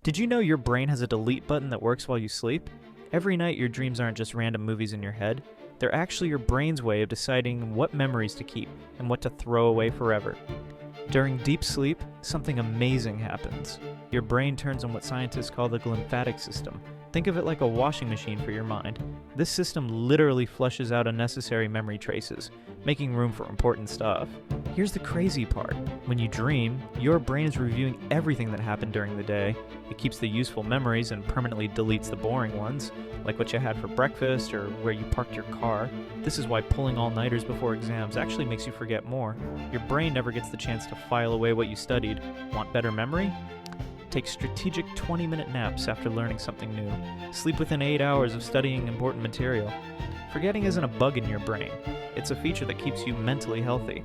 Did you know your brain has a delete button that works while you sleep? Every night, your dreams aren't just random movies in your head. They're actually your brain's way of deciding what memories to keep and what to throw away forever. During deep sleep, something amazing happens. Your brain turns on what scientists call the glymphatic system. Think of it like a washing machine for your mind. This system literally flushes out unnecessary memory traces, making room for important stuff. Here's the crazy part. When you dream, your brain is reviewing everything that happened during the day. It keeps the useful memories and permanently deletes the boring ones, like what you had for breakfast or where you parked your car. This is why pulling all-nighters before exams actually makes you forget more. Your brain never gets the chance to file away what you studied. Want better memory? Take strategic 20-minute naps after learning something new. Sleep within 8 hours of studying important material. Forgetting isn't a bug in your brain. It's a feature that keeps you mentally healthy.